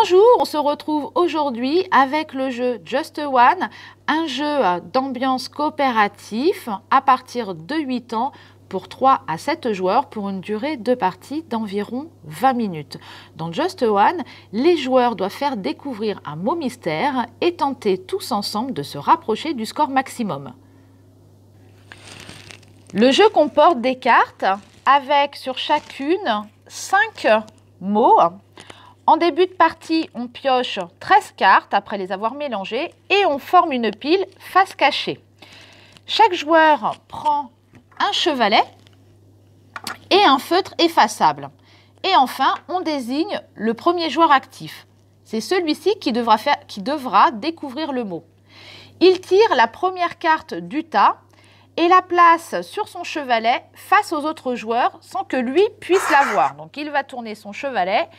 Bonjour, on se retrouve aujourd'hui avec le jeu Just One, un jeu d'ambiance coopératif à partir de 8 ans pour 3 à 7 joueurs pour une durée de partie d'environ 20 minutes. Dans Just One, les joueurs doivent faire découvrir un mot mystère et tenter tous ensemble de se rapprocher du score maximum. Le jeu comporte des cartes avec sur chacune 5 mots. En début de partie, on pioche 13 cartes après les avoir mélangées et on forme une pile face cachée. Chaque joueur prend un chevalet et un feutre effaçable. Et enfin, on désigne le premier joueur actif. C'est celui-ci qui devra découvrir le mot. Il tire la première carte du tas et la place sur son chevalet face aux autres joueurs sans que lui puisse la voir. Donc il va tourner son chevalet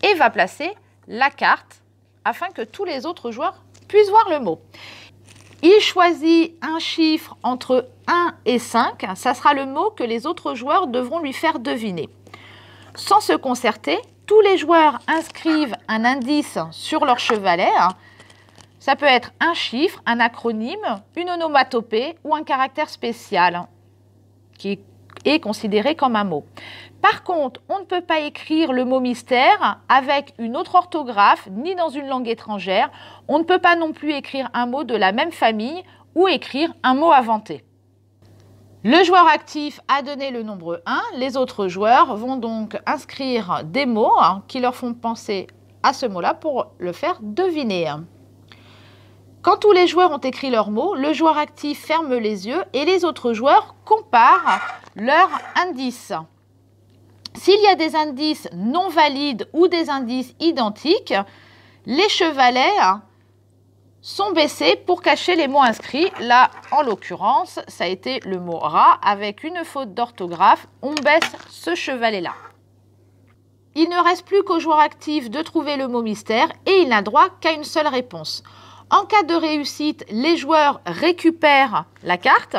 et va placer la carte afin que tous les autres joueurs puissent voir le mot. Il choisit un chiffre entre 1 et 5. Ça sera le mot que les autres joueurs devront lui faire deviner. Sans se concerter, tous les joueurs inscrivent un indice sur leur chevalet. Ça peut être un chiffre, un acronyme, une onomatopée ou un caractère spécial qui est considéré comme un mot. Par contre, on ne peut pas écrire le mot mystère avec une autre orthographe ni dans une langue étrangère. On ne peut pas non plus écrire un mot de la même famille ou écrire un mot inventé. Le joueur actif a donné le nombre 1. Les autres joueurs vont donc inscrire des mots qui leur font penser à ce mot-là pour le faire deviner. Quand tous les joueurs ont écrit leurs mots, le joueur actif ferme les yeux et les autres joueurs comparent leurs indices. S'il y a des indices non valides ou des indices identiques, les chevalets sont baissés pour cacher les mots inscrits. Là, en l'occurrence, ça a été le mot rat avec une faute d'orthographe. On baisse ce chevalet-là. Il ne reste plus qu'au joueur actif de trouver le mot mystère et il n'a droit qu'à une seule réponse. En cas de réussite, les joueurs récupèrent la carte.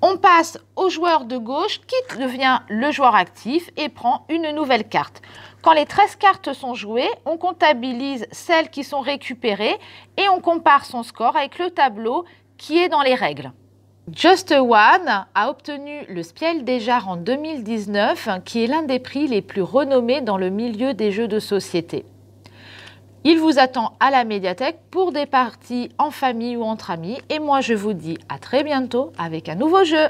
On passe au joueur de gauche qui devient le joueur actif et prend une nouvelle carte. Quand les 13 cartes sont jouées, on comptabilise celles qui sont récupérées et on compare son score avec le tableau qui est dans les règles. Just One a obtenu le Spiel des Jahres en 2019, qui est l'un des prix les plus renommés dans le milieu des jeux de société. Il vous attend à la médiathèque pour des parties en famille ou entre amis. Et moi, je vous dis à très bientôt avec un nouveau jeu.